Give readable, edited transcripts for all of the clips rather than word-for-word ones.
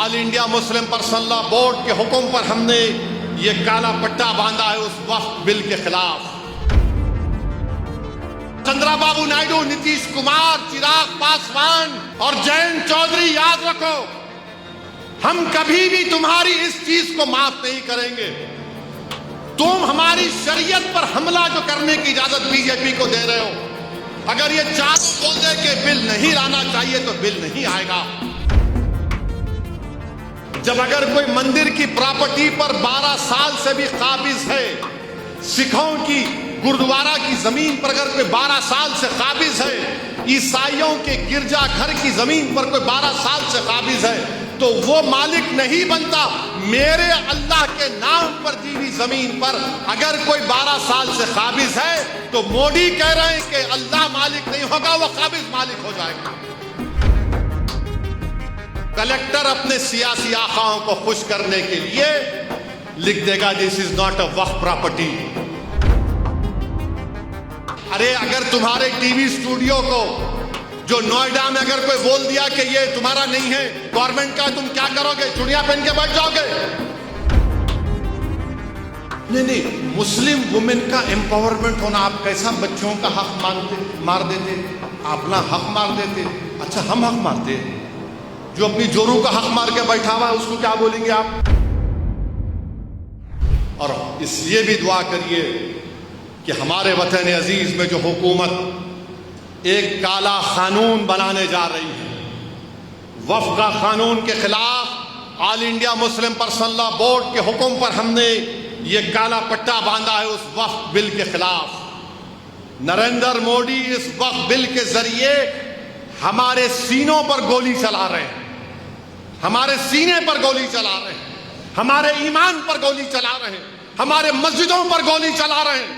All India Muslim personal law board के हुक्म पर हमने ये काला पट्टा बांधा है उस वक्फ बिल के खिलाफ। चंद्रबाबू नायडू, नीतीश कुमार, चिराग पासवान और जयंत चौधरी, याद रखो, हम कभी भी तुम्हारी इस चीज को माफ नहीं करेंगे। तुम हमारी शरीयत पर हमला जो करने की इजाजत बीजेपी को दे रहे हो, अगर ये चारों बोल दे कि बिल नहीं लाना चाहिए तो बिल नहीं आएगा। जब अगर कोई मंदिर की प्रॉपर्टी पर 12 साल से भी काबिज है, सिखों की गुरुद्वारा की जमीन पर अगर कोई 12 साल से काबिज है, ईसाइयों के गिरजाघर की जमीन पर कोई 12 साल से काबिज है, तो वो मालिक नहीं बनता। मेरे अल्लाह के नाम पर दी हुई जमीन पर अगर कोई 12 साल से काबिज है तो मोदी कह रहे हैं कि अल्लाह मालिक नहीं होगा, वो काबिज मालिक हो जाएगा। कलेक्टर अपने सियासी आकाओं को खुश करने के लिए लिख देगा this is not a waqf property. अरे अगर तुम्हारे टीवी स्टूडियो को जो नोएडा में अगर कोई बोल दिया कि ये तुम्हारा नहीं है, गवर्नमेंट का, तुम क्या करोगे? चुड़िया पहन के बैठ जाओगे? नहीं, मुस्लिम वुमेन का एम्पावरमेंट होना, आप कैसा बच्चों का हक मार देते, अपना हक मार देते। अच्छा, हम हक मारते, जो अपनी जोरू का हक मार के बैठा हुआ उसको क्या बोलेंगे आप? और इसलिए भी दुआ करिए कि हमारे वतन अजीज में जो हुकूमत एक काला कानून बनाने जा रही है, वक्फ का कानून के खिलाफ all India Muslim personal law board के हुक्म पर हमने ये काला पट्टा बांधा है उस वक्फ बिल के खिलाफ। नरेंद्र मोदी इस वक्फ बिल के जरिए हमारे सीनों पर गोली चला रहे हैं, हमारे सीने पर गोली चला रहे हैं, हमारे ईमान पर गोली चला रहे हैं, हमारे मस्जिदों पर गोली चला रहे हैं,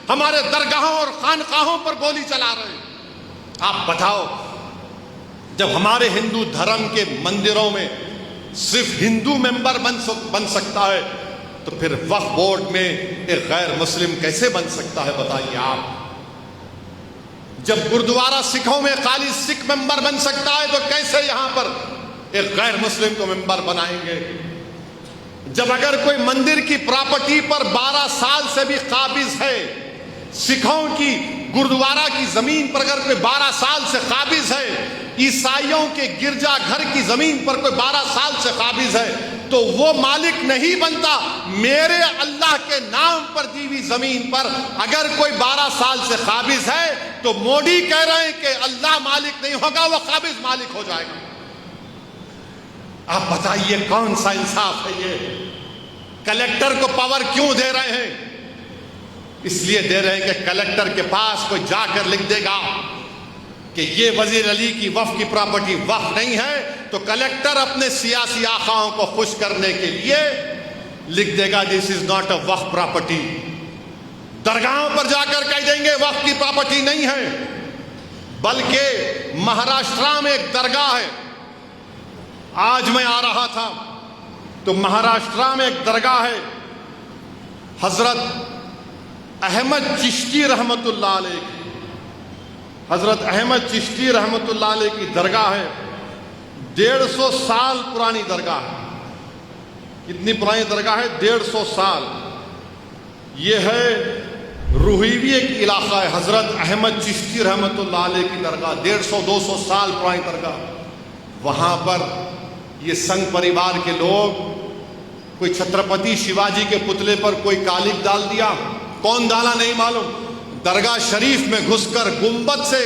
हमारे दरगाहों और खानकाहों पर गोली चला रहे हैं। आप बताओ, जब हमारे हिंदू धर्म के मंदिरों में सिर्फ हिंदू मेंबर बन सकता है, तो फिर वक्फ बोर्ड में एक गैर मुस्लिम कैसे बन सकता है? बताइए आप। जब गुरुद्वारा सिखों में खाली सिख मेंबर बन सकता है, तो कैसे यहां पर एक गैर मुस्लिम को मेंबर बनाएंगे? जब अगर कोई मंदिर की प्रॉपर्टी पर 12 साल से भी काबिज है, सिखों की गुरुद्वारा की जमीन पर अगर कोई 12 साल से काबिज है, ईसाइयों के गिरजाघर की जमीन पर कोई 12 साल से काबिज है, तो वो मालिक नहीं बनता। मेरे अल्लाह के नाम पर दी हुई जमीन पर अगर कोई 12 साल से काबिज है, तो मोदी कह रहे हैं कि अल्लाह मालिक नहीं होगा, वो काबिज मालिक हो जाएगा। आप बताइए कौन सा इंसाफ है ये? कलेक्टर को पावर क्यों दे रहे हैं? इसलिए दे रहे हैं कि कलेक्टर के पास कोई जाकर लिख देगा कि ये वजीर अली की वक्फ की प्रॉपर्टी वक्फ नहीं है, तो कलेक्टर अपने सियासी आकाओं को खुश करने के लिए लिख देगा this is not a waqf property. दरगाहों पर जाकर कह देंगे वक्फ की प्रॉपर्टी नहीं है। बल्कि महाराष्ट्र में एक दरगाह है, आज मैं आ रहा था तो महाराष्ट्र में एक दरगाह है, हजरत अहमद चिश्ती रहमतुल्लाह अलैह की, हजरत अहमद चिश्ती रहमतुल्लाह अलैह की दरगाह है। 150 साल पुरानी दरगाह है। कितनी पुरानी दरगाह है? 150 साल। ये है रुहीवी एक इलाका है, हजरत अहमद चिश्ती रहमतुल्लाह अलैह की दरगाह, 150-200 साल पुरानी दरगाह। वहां पर ये संघ परिवार के लोग, कोई छत्रपति शिवाजी के पुतले पर कोई कालिक डाल दिया, कौन डाला नहीं मालूम, दरगाह शरीफ में घुसकर गुंबद से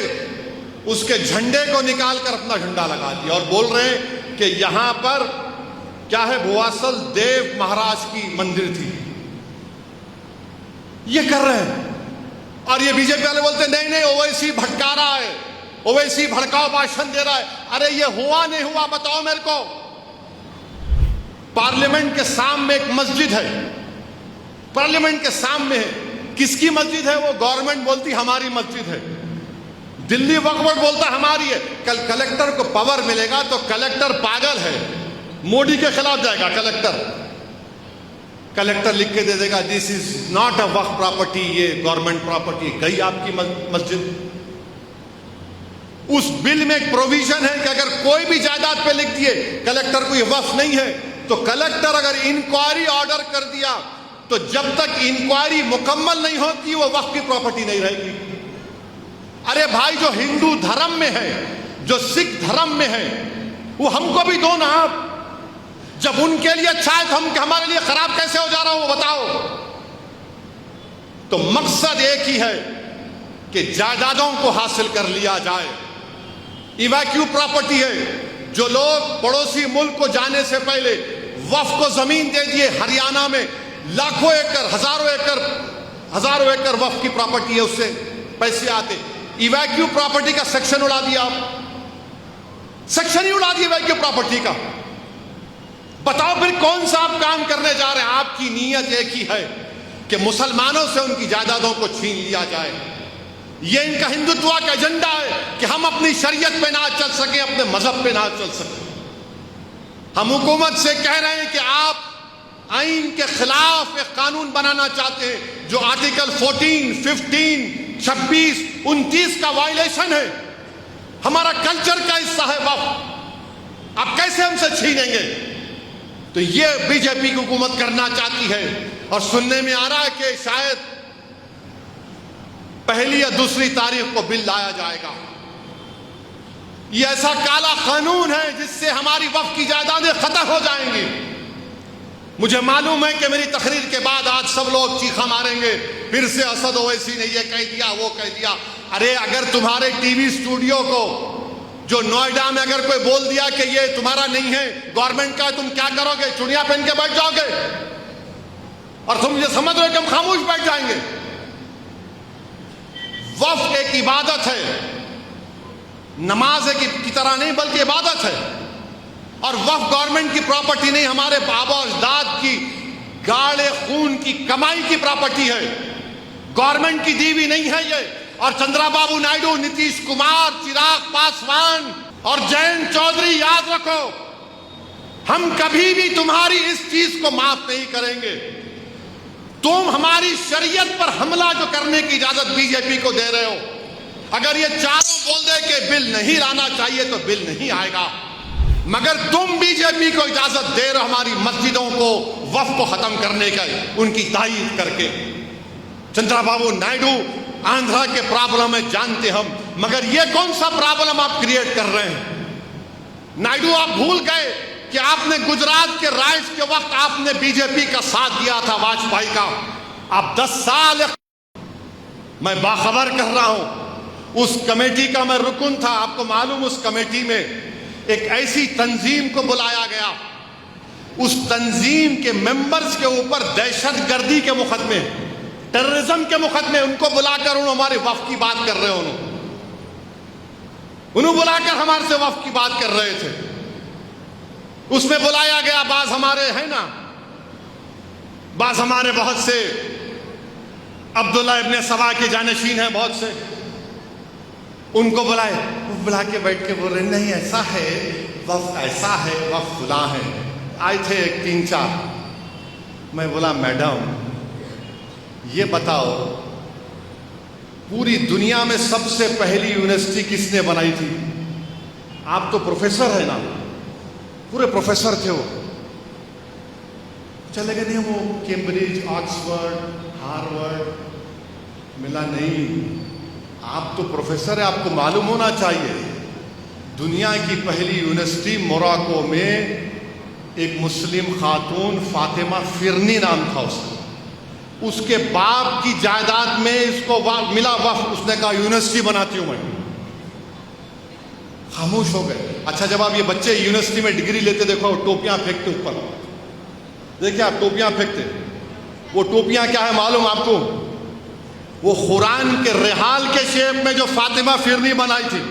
उसके झंडे को निकालकर अपना झंडा लगा दिया और बोल रहे हैं कि यहां पर क्या है, भुवासल देव महाराज की मंदिर थी। ये कर रहे हैं। और ये बीजेपी वाले बोलते नहीं नहीं, ओवैसी भटका रहा है, ओवैसी भड़काऊ भाषण दे रहा है। अरे ये हुआ नहीं हुआ बताओ मेरे को। पार्लियामेंट के सामने एक मस्जिद है, पार्लियामेंट के सामने है। किसकी मस्जिद है वो? गवर्नमेंट बोलती हमारी मस्जिद है, दिल्ली वक्फ बोर्ड बोलता हमारी है। कल कलेक्टर को पावर मिलेगा तो कलेक्टर पागल है, मोदी के खिलाफ जाएगा कलेक्टर लिख के दे देगा this is not a waqf property, ये गवर्नमेंट प्रॉपर्टी। गई आपकी मस्जिद। उस बिल में एक प्रोविजन है कि अगर कोई भी जायदाद पे लिख दिए कलेक्टर को ये वक्फ नहीं है, तो कलेक्टर अगर इंक्वायरी ऑर्डर कर दिया तो जब तक इंक्वायरी मुकम्मल नहीं होती वो वक्फ की प्रॉपर्टी नहीं रहेगी। अरे भाई, जो हिंदू धर्म में है, जो सिख धर्म में है, वो हमको भी दो ना आप। जब उनके लिए अच्छा है तो हम हमारे लिए खराब कैसे हो जा रहा हूं वो बताओ। तो मकसद एक ही है कि जायदादों को हासिल कर लिया जाए। इवैक्यू प्रॉपर्टी है। जो लोग पड़ोसी मुल्क को जाने से पहले वक्फ को जमीन दे दिए, हरियाणा में लाखों एकड़, हजारों एकड़ वक्फ की प्रॉपर्टी है, उससे पैसे आते। इवैक्यू प्रॉपर्टी का सेक्शन उड़ा दिया आप, सेक्शन ही उड़ा दिया इवैक्यू प्रॉपर्टी का। बताओ फिर कौन सा आप काम करने जा रहे हैं? आपकी नीयत एक ही है कि मुसलमानों से उनकी जायदादों को छीन लिया जाए। यह इनका हिंदुत्व का एजेंडा है कि हम अपनी शरीयत पे ना चल सके, अपने मजहब पे ना चल सके। हम हुकूमत से कह रहे हैं कि आप आइन के खिलाफ एक कानून बनाना चाहते हैं जो आर्टिकल 14, 15, 26, 29 का वायलेशन है। हमारा कल्चर का हिस्सा है वक्फ, आप कैसे हमसे छीनेंगे? तो ये बीजेपी की हुकूमत करना चाहती है। और सुनने में आ रहा है कि शायद पहली या दूसरी तारीख को बिल लाया जाएगा। ये ऐसा काला कानून है जिससे हमारी वक्फ की जायदादें खत्म हो जाएंगी। मुझे मालूम है कि मेरी तकरीर के बाद आज सब लोग चीखा मारेंगे, फिर से असद ओवैसी ने ये कह दिया, वो कह दिया। अरे अगर तुम्हारे टीवी स्टूडियो को जो नोएडा में अगर कोई बोल दिया कि ये तुम्हारा नहीं है, गवर्नमेंट का, तुम क्या करोगे? चुड़िया पहन के बैठ जाओगे और तुम ये समझ रहे हो कि हम खामोश बैठ जाएंगे? वक्फ एक इबादत है, नमाज की तरह नहीं बल्कि इबादत है। और वक्फ गवर्नमेंट की प्रॉपर्टी नहीं, हमारे बाबा और अजदाद की गाढ़े खून की कमाई की प्रॉपर्टी है, गवर्नमेंट की दी हुई नहीं है ये। और चंद्रबाबू नायडू, नीतीश कुमार, चिराग पासवान और जयंत चौधरी, याद रखो, हम कभी भी तुम्हारी इस चीज को माफ नहीं करेंगे। तुम हमारी शरीयत पर हमला जो करने की इजाजत बीजेपी को दे रहे हो, अगर ये चारों बोल दे कि बिल नहीं लाना चाहिए तो बिल नहीं आएगा। मगर तुम बीजेपी को इजाजत दे रहे हो हमारी मस्जिदों को, वक्फ को खत्म करने का, उनकी तायीद करके। चंद्रबाबू नायडू, आंध्रा के प्रॉब्लम है जानते हम, मगर ये कौन सा प्रॉब्लम आप क्रिएट कर रहे हैं? नायडू, आप भूल गए कि आपने गुजरात के राइट्स के वक्त आपने बीजेपी का साथ दिया था, वाजपेयी का। आप 10 साल, मैं बाखबर कर रहा हूं, उस कमेटी का मैं रुकन था। आपको मालूम, उस कमेटी में एक ऐसी तंजीम को बुलाया गया, उस तंजीम के मेंबर्स के ऊपर दहशतगर्दी के मुकदमे, टेररिज्म के मुकदमे, उनको बुलाकर उन्होंने हमारे वक्फ की बात कर रहे हो, उन्होंने बुलाकर हमारे से वक्फ की बात कर रहे थे। उसमें बुलाया गया, बाज हमारे हैं ना, बाज हमारे बहुत से अब्दुल्ला इब्ने सबा के जानशीन हैं, बहुत से, उनको बुलाए। वो बुला के बैठ के बोल रहे नहीं ऐसा है, वक्फ ऐसा है, वक्फ खुला है। आए थे 3-4। मैं बोला मैडम ये बताओ, पूरी दुनिया में सबसे पहली यूनिवर्सिटी किसने बनाई थी? आप तो प्रोफेसर है ना, पूरे प्रोफेसर थे वो। चले गए नहीं, वो कैम्ब्रिज, ऑक्सफोर्ड, हार्वर्ड मिला नहीं। आप तो प्रोफेसर है, आपको मालूम होना चाहिए। दुनिया की पहली यूनिवर्सिटी मोरक्को में, एक मुस्लिम खातून फातिमा फिरनी नाम था उसका, उसके बाप की जायदाद में इसको मिला वक्फ। उसने कहा यूनिवर्सिटी बनाती हूं मैं। खामोश हो गए। अच्छा, जब आप ये बच्चे यूनिवर्सिटी में डिग्री लेते देखो, टोपियां फेंकते ऊपर, देखिए आप टोपियां फेंकते, वो टोपियां क्या है मालूम आपको? वो कुरान के रिहाल के शेप में जो फातिमा फिरनी बनाई थी।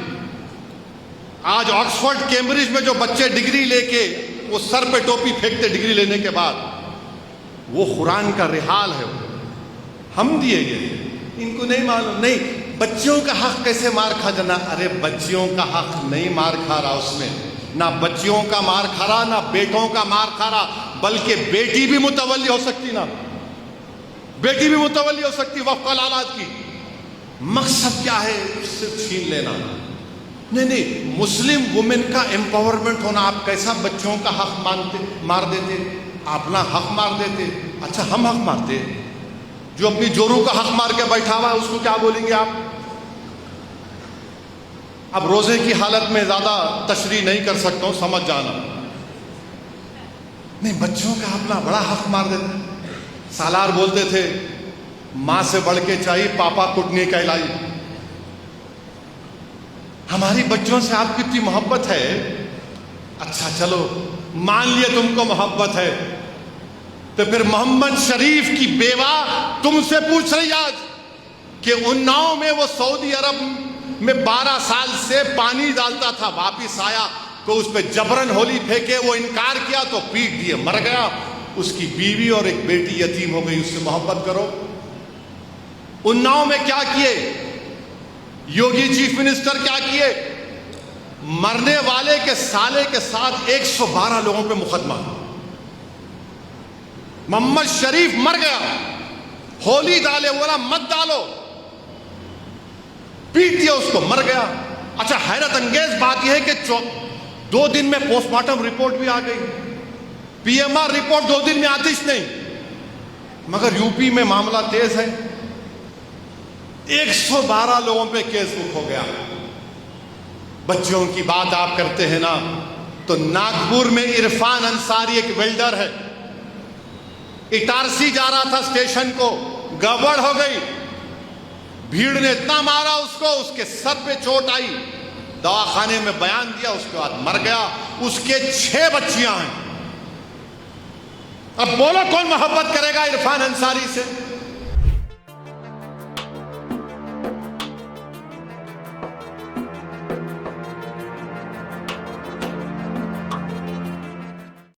आज ऑक्सफोर्ड, कैम्ब्रिज में जो बच्चे डिग्री लेके वो सर पे टोपी फेंकते डिग्री लेने के बाद, वो कुरान का रिहाल है, हम दिए गए, इनको नहीं मालूम। नहीं, बच्चियों का हक कैसे मार खा जाना? अरे बच्चियों का हक नहीं मार खा रहा उसमें, ना बच्चियों का मार खा रहा, ना बेटों का मार खा रहा, बल्कि बेटी भी मुतवल्ली हो सकती, ना बेटी भी मुतवल्ली हो सकती वक्फ औलाद की। मकसद क्या है? उससे छीन लेना। नहीं, मुस्लिम वुमेन का एम्पावरमेंट होना, आप कैसा बच्चों का हक मार देते, अपना हक मार देते। अच्छा, हम हक मारते, जो अपनी जोरू का हक मार के बैठा हुआ है उसको क्या बोलेंगे आप? अब रोजे की हालत में ज्यादा तशरीह नहीं कर सकता हूं, समझ जाना। नहीं, बच्चों का अपना बड़ा हक मार देते। सालार बोलते थे, मां से बढ़ के चाहिए पापा कुटनी कहलाई। हमारी बच्चों से आपकी इतनी मोहब्बत है। अच्छा चलो, मान लिए तुमको मोहब्बत है, तो फिर मोहम्मद शरीफ की बेवा तुमसे पूछ रही आज कि उन्नाव में वो सऊदी अरब में 12 साल से पानी डालता था, वापिस आया तो उस पर जबरन होली फेंके, वो इनकार किया तो पीट दिए, मर गया। उसकी बीवी और एक बेटी यतीम हो गई, उससे मोहब्बत करो। उन्नाव में क्या किए योगी चीफ मिनिस्टर, क्या किए? मरने वाले के साले के साथ 112 लोगों पे मुकदमा। मोहम्मद शरीफ मर गया, होली डाले, बोला मत डालो, पीट दिया उसको, मर गया। अच्छा, हैरत अंगेज बात यह है कि 2 दिन में पोस्टमार्टम रिपोर्ट भी आ गई। पीएमआर रिपोर्ट 2 दिन में आती नहीं, मगर यूपी में मामला तेज है। 112 लोगों पे केस बुक हो गया। बच्चों की बात आप करते हैं ना, तो नागपुर में इरफान अंसारी एक वेल्डर है, इटारसी जा रहा था स्टेशन को, गड़बड़ हो गई, भीड़ ने इतना मारा उसको, उसके सर पे चोट आई, दवाखाने में बयान दिया, उसके बाद मर गया। उसके 6 बच्चियां हैं। अब बोलो कौन मोहब्बत करेगा इरफान अंसारी से?